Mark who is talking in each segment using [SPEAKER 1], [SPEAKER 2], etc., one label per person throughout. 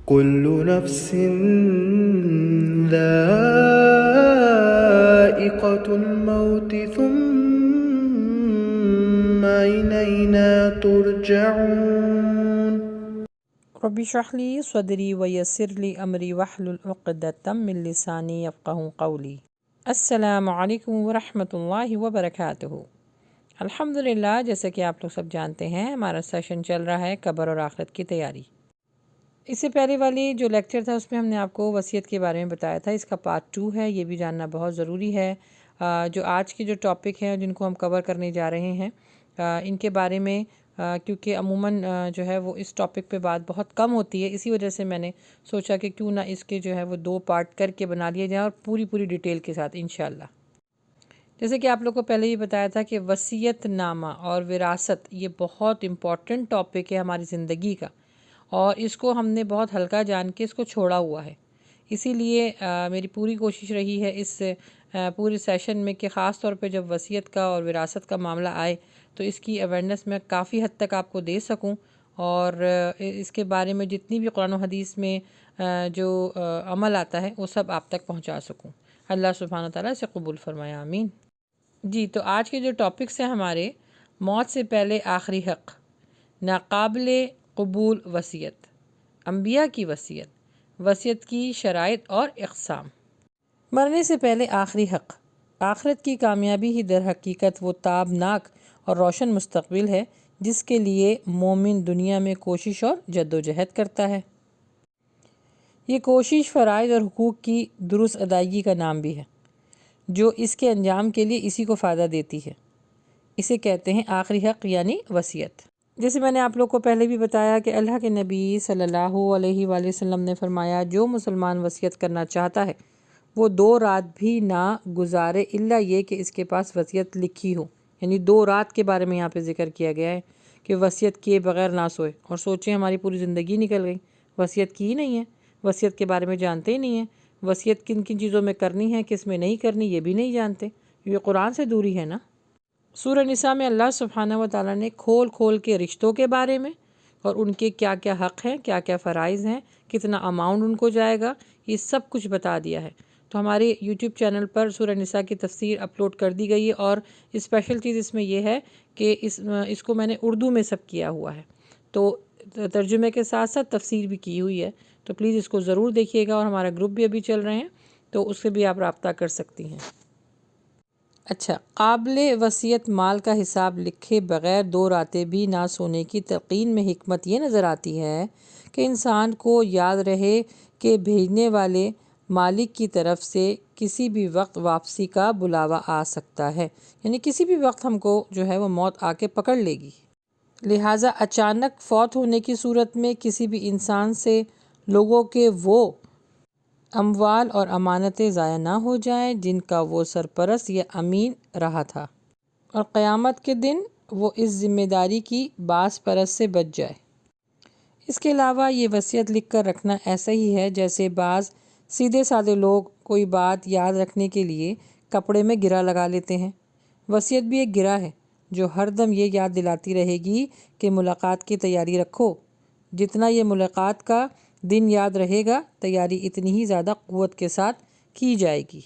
[SPEAKER 1] كل نفس ذائقة الموت ثم إلينا ترجعون
[SPEAKER 2] رب اشرح لي صدری ویسر لی امری واحلل عقدۃ من لسانی یفقہوا قولی۔ السلام علیکم ورحمۃ اللہ وبرکاتہ۔ الحمدللہ، جیسا کہ آپ لوگ سب جانتے ہیں ہمارا سیشن چل رہا ہے قبر اور آخرت کی تیاری۔ اس سے پہلے والی جو لیکچر تھا اس میں ہم نے آپ کو وصیت کے بارے میں بتایا تھا، اس کا پارٹ 2 ہے، یہ بھی جاننا بہت ضروری ہے۔ جو آج کے جو ٹاپک ہیں جن کو ہم کور کرنے جا رہے ہیں ان کے بارے میں کیونکہ عموماً جو ہے وہ اس ٹاپک پہ بات بہت کم ہوتی ہے، اسی وجہ سے میں نے سوچا کہ کیوں نہ اس کے جو ہے وہ 2 پارٹ کر کے بنا لیے جائیں اور پوری ڈیٹیل کے ساتھ انشاءاللہ۔ جیسے کہ آپ لوگ کو پہلے ہی بتایا تھا کہ وصیت نامہ اور وراثت یہ بہت امپورٹنٹ ٹاپک ہے ہماری زندگی کا، اور اس کو ہم نے بہت ہلکا جان کے اس کو چھوڑا ہوا ہے۔ اسی لیے میری پوری کوشش رہی ہے اس پورے سیشن میں کہ خاص طور پہ جب وصیت کا اور وراثت کا معاملہ آئے تو اس کی اویئرنیس میں کافی حد تک آپ کو دے سکوں، اور اس کے بارے میں جتنی بھی قرآن و حدیث میں جو عمل آتا ہے وہ سب آپ تک پہنچا سکوں۔ اللہ سبحانہ وتعالیٰ سے قبول فرمایا، آمین۔ جی، تو آج کے جو ٹاپکس ہیں ہمارے، موت سے پہلے آخری حق، ناقابل قبول وصیت، انبیاء کی وصیت، وصیت کی شرائط اور اقسام۔ مرنے سے پہلے آخری حق۔ آخرت کی کامیابی ہی در حقیقت وہ تابناک اور روشن مستقبل ہے جس کے لیے مومن دنیا میں کوشش اور جدوجہد کرتا ہے۔ یہ کوشش فرائض اور حقوق کی درست ادائیگی کا نام بھی ہے، جو اس کے انجام کے لیے اسی کو فائدہ دیتی ہے۔ اسے کہتے ہیں آخری حق یعنی وصیت۔ جیسے میں نے آپ لوگ کو پہلے بھی بتایا کہ اللہ کے نبی صلی اللہ علیہ وآلہ وسلم نے فرمایا، جو مسلمان وصیت کرنا چاہتا ہے وہ 2 رات بھی نہ گزارے الا یہ کہ اس کے پاس وصیت لکھی ہو۔ یعنی 2 رات کے بارے میں یہاں پہ ذکر کیا گیا ہے کہ وصیت کیے بغیر نہ سوئے، اور سوچیں ہماری پوری زندگی نکل گئی، وصیت کی ہی نہیں ہے، وصیت کے بارے میں جانتے ہی نہیں ہیں، وصیت کن کن چیزوں میں کرنی ہے کس میں نہیں کرنی یہ بھی نہیں جانتے، یہ قرآن سے دوری ہے نا۔ سورہ نساء میں اللہ سبحانہ وتعالیٰ نے کھول کے رشتوں کے بارے میں اور ان کے کیا کیا حق ہیں، کیا کیا فرائض ہیں، کتنا اماؤنٹ ان کو جائے گا، یہ سب کچھ بتا دیا ہے۔ تو ہمارے یوٹیوب چینل پر سورہ نساء کی تفسیر اپلوڈ کر دی گئی ہے، اور اسپیشل چیز اس میں یہ ہے کہ اس کو میں نے اردو میں سب کیا ہوا ہے، تو ترجمے کے ساتھ ساتھ تفسیر بھی کی ہوئی ہے، تو پلیز اس کو ضرور دیکھیے گا، اور ہمارا گروپ بھی ابھی چل رہے ہیں تو اس سے بھی آپ رابطہ کر سکتی ہیں۔ اچھا، قابل وصیت مال کا حساب لکھے بغیر 2 راتیں بھی نہ سونے کی تلقین میں حکمت یہ نظر آتی ہے کہ انسان کو یاد رہے کہ بھیجنے والے مالک کی طرف سے کسی بھی وقت واپسی کا بلاوا آ سکتا ہے، یعنی کسی بھی وقت ہم کو جو ہے وہ موت آ کے پکڑ لے گی۔ لہٰذا اچانک فوت ہونے کی صورت میں کسی بھی انسان سے لوگوں کے وہ اموال اور امانتیں ضائع نہ ہو جائیں جن کا وہ سرپرست یا امین رہا تھا، اور قیامت کے دن وہ اس ذمہ داری کی باز پرست سے بچ جائے۔ اس کے علاوہ یہ وصیت لکھ کر رکھنا ایسا ہی ہے جیسے بعض سیدھے سادے لوگ کوئی بات یاد رکھنے کے لیے کپڑے میں گرہ لگا لیتے ہیں۔ وصیت بھی ایک گرہ ہے جو ہر دم یہ یاد دلاتی رہے گی کہ ملاقات کی تیاری رکھو۔ جتنا یہ ملاقات کا دن یاد رہے گا تیاری اتنی ہی زیادہ قوت کے ساتھ کی جائے گی۔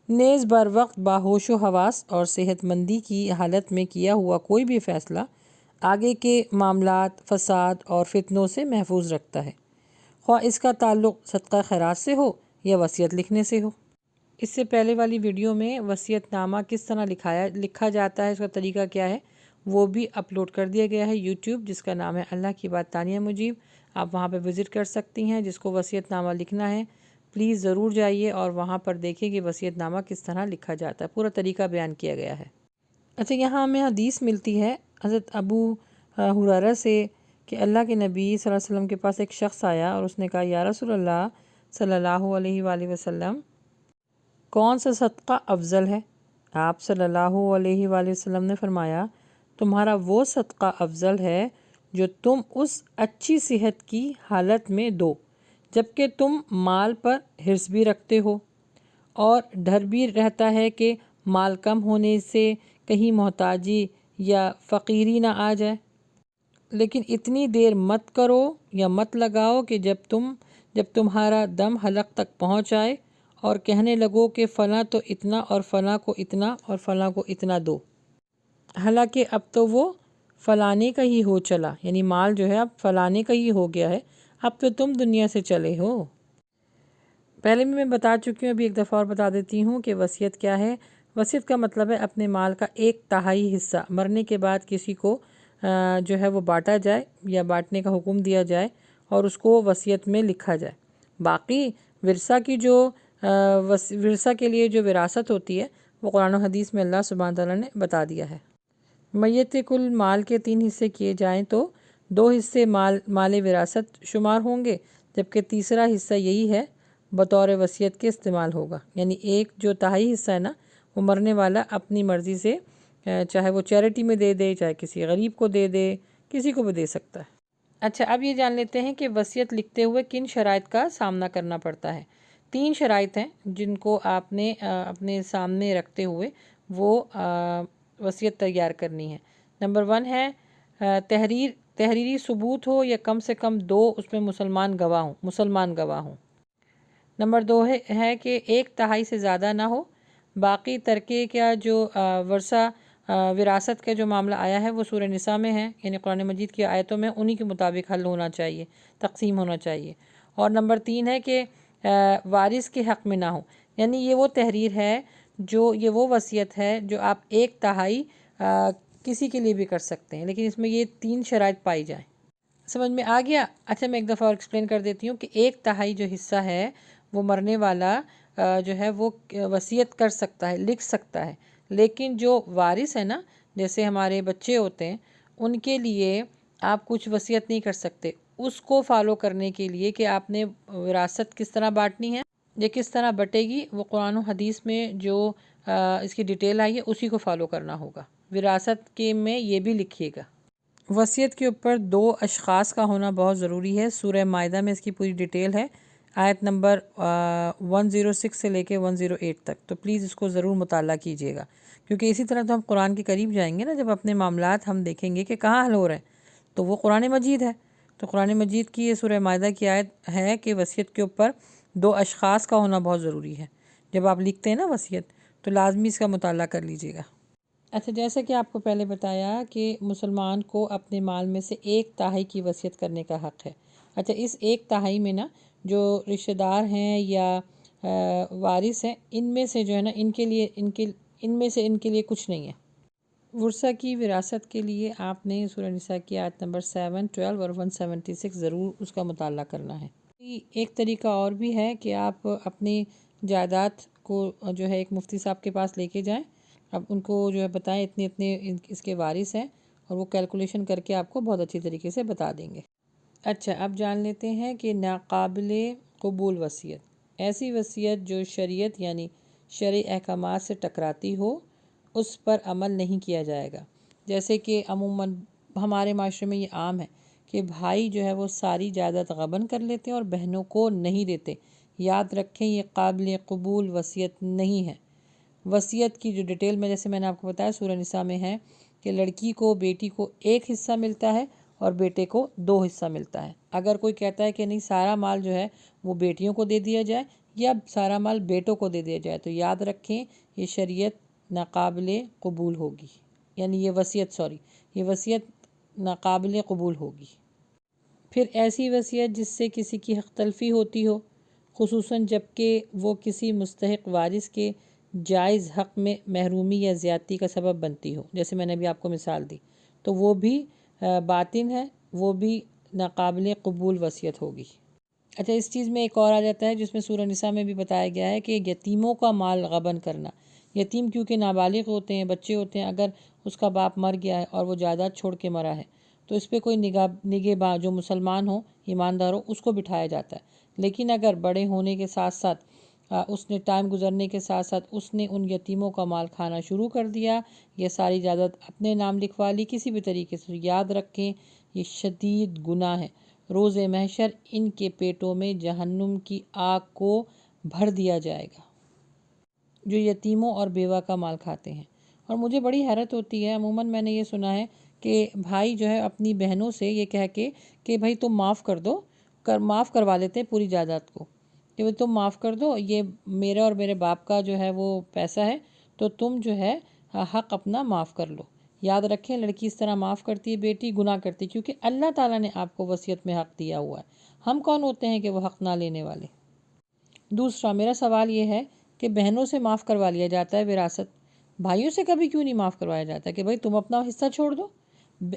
[SPEAKER 2] نیز بر وقت باہوش و حواس اور صحت مندی کی حالت میں کیا ہوا کوئی بھی فیصلہ آگے کے معاملات، فساد اور فتنوں سے محفوظ رکھتا ہے، خواہ اس کا تعلق صدقہ خیرات سے ہو یا وصیت لکھنے سے ہو۔ اس سے پہلے والی ویڈیو میں وصیت نامہ کس طرح لکھا جاتا ہے، اس کا طریقہ کیا ہے، وہ بھی اپلوڈ کر دیا گیا ہے یوٹیوب، جس کا نام ہے اللہ کی بات تانیہ مجیب۔ آپ وہاں پہ وزٹ کر سکتی ہیں۔ جس کو وصیت نامہ لکھنا ہے پلیز ضرور جائیے اور وہاں پر دیکھیں کہ وصیت نامہ کس طرح لکھا جاتا ہے، پورا طریقہ بیان کیا گیا ہے۔ اچھا، یہاں ہمیں حدیث ملتی ہے حضرت ابو ہریرہ سے کہ اللہ کے نبی صلی اللہ علیہ وسلم کے پاس ایک شخص آیا اور اس نے کہا، یا رسول اللہ صلی اللہ علیہ وآلہ وسلم، کون سا صدقہ افضل ہے؟ آپ صلی اللہ علیہ وآلہ وسلم نے فرمایا، تمہارا وہ صدقہ افضل ہے جو تم اس اچھی صحت کی حالت میں دو جبکہ تم مال پر حرص بھی رکھتے ہو اور ڈر بھی رہتا ہے کہ مال کم ہونے سے کہیں محتاجی یا فقیری نہ آ جائے۔ لیکن اتنی دیر مت کرو یا مت لگاؤ کہ جب تمہارا دم حلق تک پہنچ آئے اور کہنے لگو کہ فلاں تو اتنا اور فلاں کو اتنا اور فلاں کو اتنا دو، حالانکہ اب تو وہ فلانے کا ہی ہو چلا، یعنی مال جو ہے اب فلانے کا ہی ہو گیا ہے، اب تو تم دنیا سے چلے ہو۔ پہلے بھی میں بتا چکی ہوں، ابھی ایک دفعہ اور بتا دیتی ہوں کہ وصیت کیا ہے۔ وصیت کا مطلب ہے اپنے مال کا 1/3 حصہ مرنے کے بعد کسی کو جو ہے وہ بانٹا جائے یا بانٹنے کا حکم دیا جائے اور اس کو وصیت میں لکھا جائے۔ باقی ورثہ کے لیے جو وراثت ہوتی ہے وہ قرآن و حدیث میں اللہ سبحانہ تعالیٰ نے بتا دیا ہے۔ میت کل مال کے 3 حصے کیے جائیں تو 2 حصے مال وراثت شمار ہوں گے، جبکہ تیسرا حصہ یہی ہے بطور وصیت کے استعمال ہوگا، یعنی ایک جو تہائی حصہ ہے نا وہ مرنے والا اپنی مرضی سے چاہے وہ چیریٹی میں دے دے، چاہے کسی غریب کو دے دے، کسی کو بھی دے سکتا ہے۔ اچھا، اب یہ جان لیتے ہیں کہ وصیت لکھتے ہوئے کن شرائط کا سامنا کرنا پڑتا ہے۔ 3 شرائط ہیں جن کو آپ نے اپنے سامنے رکھتے ہوئے وہ وصیت تیار کرنی ہے۔ نمبر 1 ہے تحریری ثبوت ہو یا کم سے کم 2 اس میں مسلمان گواہ ہوں۔ نمبر 2 ہے کہ 1/3 سے زیادہ نہ ہو۔ باقی ترکے کا جو وراثت کا جو معاملہ آیا ہے وہ سورہ نساء میں ہے، یعنی قرآن مجید کی آیتوں میں انہی کے مطابق حل ہونا چاہیے، تقسیم ہونا چاہیے۔ اور نمبر 3 ہے کہ وارث کے حق میں نہ ہو، یعنی یہ وہ تحریر ہے یہ وہ وصیت ہے جو آپ 1/3 کسی کے لیے بھی کر سکتے ہیں، لیکن اس میں یہ 3 شرائط پائی جائیں۔ سمجھ میں آ گیا؟ اچھا، میں ایک دفعہ اور ایکسپلین کر دیتی ہوں کہ 1/3 جو حصہ ہے وہ مرنے والا جو ہے وہ وصیت کر سکتا ہے، لکھ سکتا ہے، لیکن جو وارث ہے نا، جیسے ہمارے بچے ہوتے ہیں، ان کے لیے آپ کچھ وصیت نہیں کر سکتے۔ اس کو فالو کرنے کے لیے کہ آپ نے وراثت کس طرح بانٹنی ہے یا کس طرح بٹے گی، وہ قرآن و حدیث میں جو اس کی ڈیٹیل آئی ہے اسی کو فالو کرنا ہوگا۔ وراثت کے میں یہ بھی لکھیے گا۔ وصیت کے اوپر 2 اشخاص کا ہونا بہت ضروری ہے۔ سورہ مائدہ میں اس کی پوری ڈیٹیل ہے، آیت نمبر 106 سے لے کے 108 تک، تو پلیز اس کو ضرور مطالعہ کیجیے گا، کیونکہ اسی طرح تو ہم قرآن کے قریب جائیں گے نا، جب اپنے معاملات ہم دیکھیں گے کہ کہاں حل ہو رہے ہیں تو وہ قرآن مجید ہے۔ تو قرآن مجید کی یہ سورہ مائدہ کی آیت ہے کہ وصیت کے اوپر 2 اشخاص کا ہونا بہت ضروری ہے۔ جب آپ لکھتے ہیں نا وصیت تو لازمی اس کا مطالعہ کر لیجیے گا۔ اچھا، جیسا کہ آپ کو پہلے بتایا کہ مسلمان کو اپنے مال میں سے 1/3 کی وصیت کرنے کا حق ہے۔ اچھا، اس 1/3 میں نا جو رشتہ دار ہیں یا وارث ہیں، ان میں سے جو ہے نا ان کے لیے کچھ نہیں ہے۔ ورثہ کی وراثت کے لیے آپ نے سورہ نساء کی آیت نمبر 7، 12 اور 176 ضرور اس کا مطالعہ کرنا ہے۔ ایک طریقہ اور بھی ہے کہ آپ اپنی جائیداد کو جو ہے ایک مفتی صاحب کے پاس لے کے جائیں، اب ان کو جو ہے بتائیں اتنے اس کے وارث ہیں، اور وہ کیلکولیشن کر کے آپ کو بہت اچھی طریقے سے بتا دیں گے۔ اچھا، اب جان لیتے ہیں کہ ناقابل قبول وصیت، ایسی وصیت جو شریعت یعنی شرعی احکامات سے ٹکراتی ہو، اس پر عمل نہیں کیا جائے گا۔ جیسے کہ عموماً ہمارے معاشرے میں یہ عام ہے کہ بھائی جو ہے وہ ساری جائیداد غبن کر لیتے ہیں اور بہنوں کو نہیں دیتے۔ یاد رکھیں یہ قابل قبول وصیت نہیں ہے۔ وصیت کی جو ڈیٹیل میں جیسے میں نے آپ کو بتایا سورہ نساء میں ہے کہ لڑکی کو بیٹی کو 1 حصہ ملتا ہے اور بیٹے کو 2 حصہ ملتا ہے۔ اگر کوئی کہتا ہے کہ نہیں سارا مال جو ہے وہ بیٹیوں کو دے دیا جائے یا سارا مال بیٹوں کو دے دیا جائے، تو یاد رکھیں یہ شریعت ناقابل قبول ہوگی، یعنی یہ وصیت ناقابل قبول ہوگی۔ پھر ایسی وصیت جس سے کسی کی حق تلفی ہوتی ہو، خصوصاً جب کہ وہ کسی مستحق وارث کے جائز حق میں محرومی یا زیادتی کا سبب بنتی ہو، جیسے میں نے ابھی آپ کو مثال دی، تو وہ بھی باطن ہے، وہ بھی ناقابل قبول وصیت ہوگی۔ اچھا، اس چیز میں ایک اور آ جاتا ہے جس میں سورہ نساء میں بھی بتایا گیا ہے کہ یتیموں کا مال غبن کرنا۔ یتیم کیونکہ نابالغ ہوتے ہیں، بچے ہوتے ہیں، اگر اس کا باپ مر گیا ہے اور وہ جائیداد چھوڑ کے مرا ہے تو اس پہ کوئی نگہباں جو مسلمان ہو، ایماندار ہو، اس کو بٹھایا جاتا ہے۔ لیکن اگر بڑے ہونے کے ساتھ ساتھ اس نے ٹائم گزرنے کے ساتھ ساتھ اس نے ان یتیموں کا مال کھانا شروع کر دیا یا ساری جائیداد اپنے نام لکھوا لی کسی بھی طریقے سے، یاد رکھیں یہ شدید گناہ ہے۔ روز محشر ان کے پیٹوں میں جہنم کی آگ کو بھر دیا جائے گا جو یتیموں اور بیوہ کا مال کھاتے ہیں۔ اور مجھے بڑی حیرت ہوتی ہے، عموماً میں نے یہ سنا ہے کہ بھائی جو ہے اپنی بہنوں سے یہ کہہ کے کہ بھائی تم معاف کر دو، معاف کروا لیتے ہیں پوری جائیداد کو، کہ بھائی تم معاف کر دو، یہ میرا اور میرے باپ کا جو ہے وہ پیسہ ہے، تو تم جو ہے حق اپنا معاف کر لو۔ یاد رکھیں لڑکی اس طرح معاف کرتی ہے، بیٹی گناہ کرتی ہے، کیونکہ اللہ تعالیٰ نے آپ کو وصیت میں حق دیا ہوا ہے، ہم کون ہوتے ہیں کہ وہ حق نہ لینے والے۔ دوسرا میرا سوال یہ ہے کہ بہنوں سے معاف کروا لیا جاتا ہے وراثت، بھائیوں سے کبھی کیوں نہیں معاف کروایا جاتا کہ بھائی تم اپنا حصہ چھوڑ دو؟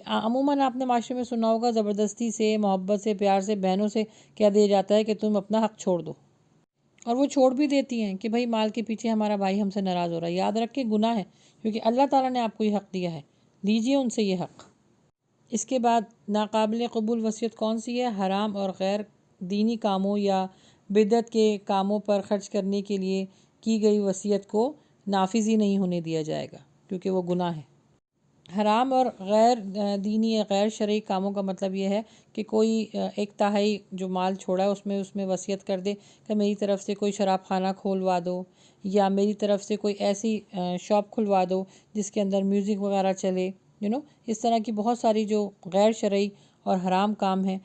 [SPEAKER 2] عموماً آپ نے معاشرے میں سنا ہوگا زبردستی سے، محبت سے، پیار سے بہنوں سے کہہ دیا جاتا ہے کہ تم اپنا حق چھوڑ دو، اور وہ چھوڑ بھی دیتی ہیں کہ بھائی مال کے پیچھے ہمارا بھائی ہم سے ناراض ہو رہا ہے۔ یاد رکھ کے گناہ ہے، کیونکہ اللہ تعالیٰ نے آپ کو یہ حق دیا ہے، لیجئے ان سے یہ حق۔ اس کے بعد ناقابل قبول وصیت کون سی ہے؟ حرام اور غیر دینی کاموں یا بدعت کے کاموں پر خرچ کرنے کے لیے کی گئی وصیت کو نافذ ہی نہیں ہونے دیا جائے گا، کیونکہ وہ گناہ ہے۔ حرام اور غیر دینی یا غیر شرعی کاموں کا مطلب یہ ہے کہ کوئی ایک تہائی جو مال چھوڑا ہے اس میں وصیت کر دے کہ میری طرف سے کوئی شراب خانہ کھولوا دو، یا میری طرف سے کوئی ایسی شاپ کھلوا دو جس کے اندر میوزک وغیرہ چلے، اس طرح کی بہت ساری جو غیر شرعی اور حرام کام ہیں،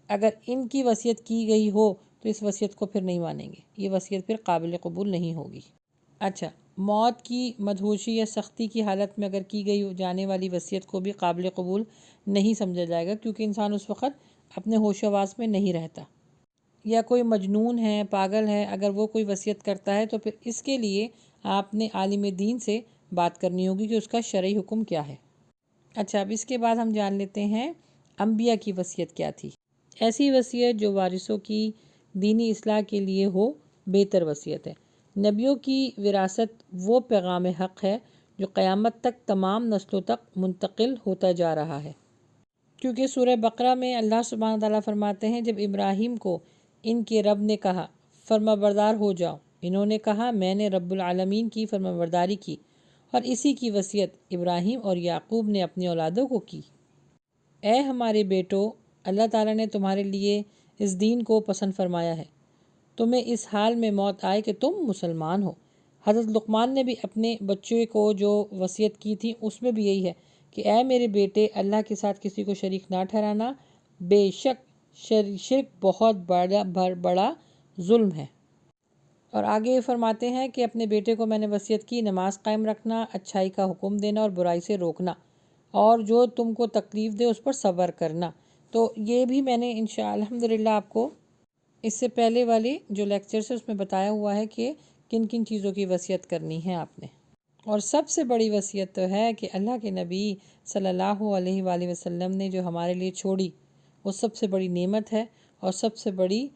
[SPEAKER 2] اگر ان کی وصیت کی گئی ہو تو اس وصیت کو پھر نہیں مانیں گے، یہ وصیت پھر قابل قبول نہیں ہوگی۔ اچھا، موت کی مدہوشی یا سختی کی حالت میں اگر کی گئی جانے والی وصیت کو بھی قابل قبول نہیں سمجھا جائے گا، کیونکہ انسان اس وقت اپنے ہوش و حواس میں نہیں رہتا۔ یا کوئی مجنون ہے، پاگل ہے، اگر وہ کوئی وصیت کرتا ہے تو پھر اس کے لیے آپ نے عالم دین سے بات کرنی ہوگی کہ اس کا شرعی حکم کیا ہے۔ اچھا، اب اس کے بعد ہم جان لیتے ہیں انبیاء کی وصیت کیا تھی۔ ایسی وصیت جو وارثوں کی دینی اصلاح کے لیے ہو، بہتر وصیت ہے۔ نبیوں کی وراثت وہ پیغام حق ہے جو قیامت تک تمام نسلوں تک منتقل ہوتا جا رہا ہے، کیونکہ سورہ بقرہ میں اللہ سبحانہ تعالیٰ فرماتے ہیں جب ابراہیم کو ان کے رب نے کہا فرما بردار ہو جاؤ، انہوں نے کہا میں نے رب العالمین کی فرما برداری کی، اور اسی کی وصیت ابراہیم اور یعقوب نے اپنی اولادوں کو کی۔ اے ہمارے بیٹو، اللہ تعالیٰ نے تمہارے لیے اس دین کو پسند فرمایا ہے، تمہیں اس حال میں موت آئے کہ تم مسلمان ہو۔ حضرت لقمان نے بھی اپنے بچے کو جو وصیت کی تھی اس میں بھی یہی ہے کہ اے میرے بیٹے، اللہ کے ساتھ کسی کو شریک نہ ٹھہرانا، بے شک شرک بہت بڑا ظلم ہے۔ اور آگے یہ فرماتے ہیں کہ اپنے بیٹے کو میں نے وصیت کی نماز قائم رکھنا، اچھائی کا حکم دینا اور برائی سے روکنا، اور جو تم کو تکلیف دے اس پر صبر کرنا۔ تو یہ بھی میں نے الحمدللہ آپ کو اس سے پہلے والے جو لیکچرز ہے اس میں بتایا ہوا ہے کہ کن کن چیزوں کی وصیت کرنی ہے آپ نے۔ اور سب سے بڑی وصیت تو ہے کہ اللہ کے نبی صلی اللہ علیہ وآلہ وسلم نے جو ہمارے لیے چھوڑی وہ سب سے بڑی نعمت ہے، اور سب سے بڑی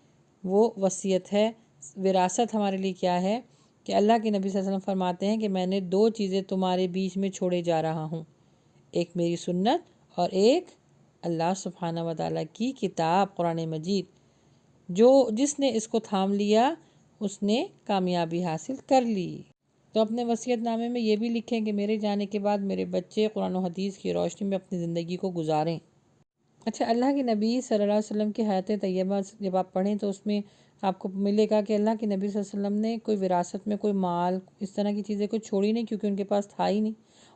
[SPEAKER 2] وہ وصیت ہے۔ وراثت ہمارے لیے کیا ہے کہ اللہ کے نبی صلی اللہ علیہ وسلم فرماتے ہیں کہ میں نے دو چیزیں تمہارے بیچ میں چھوڑے جا رہا ہوں، ایک میری سنت اور ایک اللہ سبحانہ وتعالیٰ کی کتاب قرآن مجید۔ جس نے اس کو تھام لیا اس نے کامیابی حاصل کر لی۔ تو اپنے وصیت نامے میں یہ بھی لکھیں کہ میرے جانے کے بعد میرے بچے قرآن و حدیث کی روشنی میں اپنی زندگی کو گزاریں۔ اچھا، اللہ کے نبی صلی اللہ علیہ وسلم کی حیات طیبہ جب آپ پڑھیں تو اس میں آپ کو ملے گا کہ اللہ کے نبی صلی اللہ علیہ وسلم نے کوئی وراثت میں کوئی مال اس طرح کی چیزیں کوئی چھوڑی نہیں، کیونکہ ان کے پاس تھا ہی نہیں،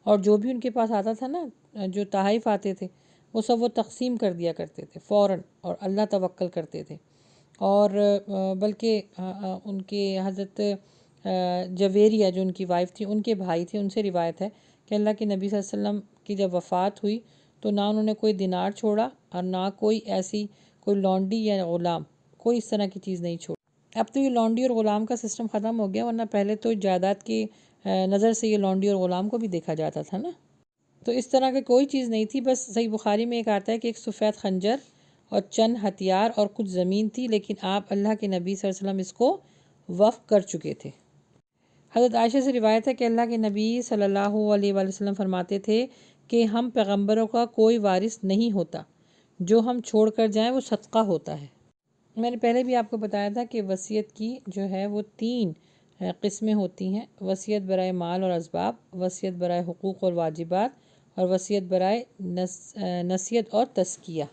[SPEAKER 2] اور جو بھی ان کے پاس آتا تھا نا، جو تحائف آتے تھے وہ سب وہ تقسیم کر دیا کرتے تھے فوراً، اور اللہ توکل کرتے تھے۔ اور بلکہ ان کے حضرت جویریہ جو ان کی وائف تھی، ان کے بھائی تھے، ان سے روایت ہے کہ اللہ کے نبی صلی اللہ علیہ وسلم کی جب وفات ہوئی تو نہ انہوں نے کوئی دینار چھوڑا اور نہ کوئی ایسی کوئی لونڈی یا غلام، کوئی اس طرح کی چیز نہیں چھوڑی۔ اب تو یہ لونڈی اور غلام کا سسٹم ختم ہو گیا، ورنہ پہلے تو جائیداد کی نظر سے یہ لونڈی اور غلام کو بھی دیکھا جاتا تھا نا۔ تو اس طرح کی کوئی چیز نہیں تھی، بس صحیح بخاری میں ایک آتا ہے کہ ایک سفید خنجر اور چند ہتھیار اور کچھ زمین تھی، لیکن آپ اللہ کے نبی صلی اللہ علیہ وسلم اس کو وقف کر چکے تھے۔ حضرت عائشہ سے روایت ہے کہ اللہ کے نبی صلی اللہ علیہ وآلہ وسلم فرماتے تھے کہ ہم پیغمبروں کا کوئی وارث نہیں ہوتا، جو ہم چھوڑ کر جائیں وہ صدقہ ہوتا ہے۔ میں نے پہلے بھی آپ کو بتایا تھا کہ وصیت کی جو ہے وہ 3 قسمیں ہوتی ہیں: وصیت برائے مال اور اسباب، وصیت برائے حقوق اور واجبات، اور وصیت برائے نصیحت اور تزکیہ۔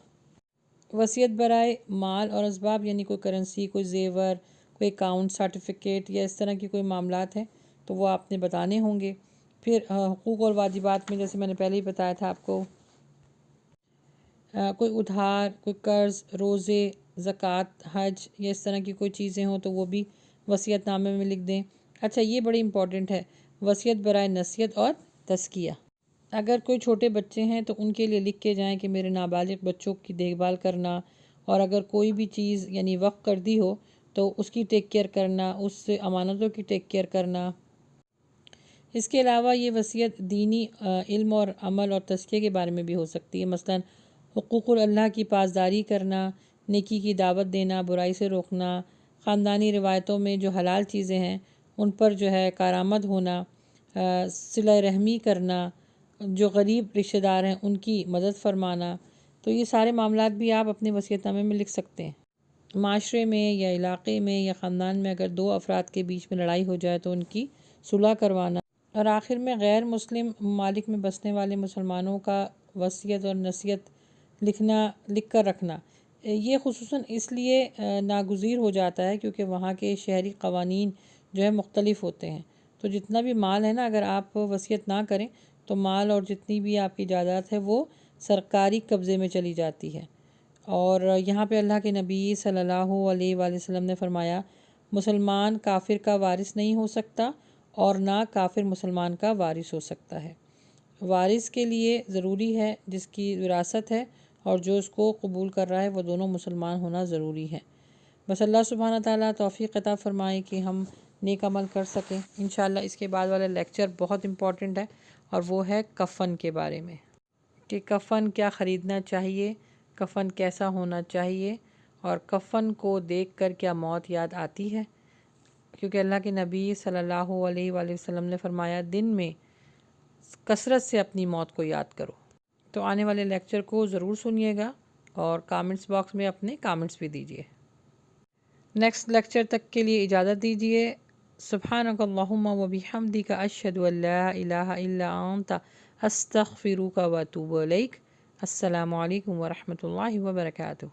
[SPEAKER 2] وصیت برائے مال اور اسباب یعنی کوئی کرنسی، کوئی زیور، کوئی اکاؤنٹ سرٹیفکیٹ یا اس طرح کی کوئی معاملات ہیں تو وہ آپ نے بتانے ہوں گے۔ پھر حقوق اور واجبات میں جیسے میں نے پہلے ہی بتایا تھا آپ کو کوئی ادھار، کوئی قرض، روزے، زکوٰۃ، حج یا اس طرح کی کوئی چیزیں ہوں تو وہ بھی وصیت نامے میں لکھ دیں۔ اچھا یہ بڑی امپورٹنٹ ہے، وصیت برائے نصیحت اور تزکیہ۔ اگر کوئی چھوٹے بچے ہیں تو ان کے لیے لکھ کے جائیں کہ میرے نابالغ بچوں کی دیکھ بھال کرنا، اور اگر کوئی بھی چیز یعنی وقف کر دی ہو تو اس کی ٹیک کیئر کرنا، اس سے امانتوں کی ٹیک کیئر کرنا۔ اس کے علاوہ یہ وصیت دینی علم اور عمل اور تزکیے کے بارے میں بھی ہو سکتی ہے، مثلا حقوق اللہ کی پاسداری کرنا، نیکی کی دعوت دینا، برائی سے روکنا، خاندانی روایتوں میں جو حلال چیزیں ہیں ان پر جو ہے کارآمد ہونا، صلہ رحمی کرنا، جو غریب رشتہ دار ہیں ان کی مدد فرمانا۔ تو یہ سارے معاملات بھی آپ اپنے وصیت نامے میں لکھ سکتے ہیں۔ معاشرے میں یا علاقے میں یا خاندان میں اگر دو افراد کے بیچ میں لڑائی ہو جائے تو ان کی صلح کروانا، اور آخر میں غیر مسلم ممالک میں بسنے والے مسلمانوں کا وصیت اور نصیحت لکھ کر رکھنا، یہ خصوصاً اس لیے ناگزیر ہو جاتا ہے کیونکہ وہاں کے شہری قوانین جو ہے مختلف ہوتے ہیں۔ تو جتنا بھی مال ہے نا، اگر آپ وصیت نہ کریں تو مال اور جتنی بھی آپ کی جائیداد ہے وہ سرکاری قبضے میں چلی جاتی ہے۔ اور یہاں پہ اللہ کے نبی صلی اللہ علیہ وآلہ وسلم نے فرمایا، مسلمان کافر کا وارث نہیں ہو سکتا اور نہ کافر مسلمان کا وارث ہو سکتا ہے۔ وارث کے لیے ضروری ہے جس کی وراثت ہے، اور جو اس کو قبول کر رہا ہے وہ دونوں مسلمان ہونا ضروری ہے۔ بس اللہ سبحانہ تعالیٰ توفیق عطا فرمائے کہ ہم نیک عمل کر سکیں۔ انشاءاللہ اس کے بعد والا لیکچر بہت امپورٹنٹ ہے، اور وہ ہے کفن کے بارے میں، کہ کفن کیا خریدنا چاہیے، کفن کیسا ہونا چاہیے، اور کفن کو دیکھ کر کیا موت یاد آتی ہے، کیونکہ اللہ کے نبی صلی اللہ علیہ وآلہ وسلم نے فرمایا دن میں کثرت سے اپنی موت کو یاد کرو۔ تو آنے والے لیکچر کو ضرور سنیے گا، اور کامنٹس باکس میں اپنے کامنٹس بھی دیجیے۔ نیکسٹ لیکچر تک کے لیے اجازت دیجیے۔ سبحانک اللہم و بحمدک، اشہد ان لا الہ الا انت، استغفرک و اتوب الیک۔ السلام علیکم ورحمۃ اللہ وبرکاتہ۔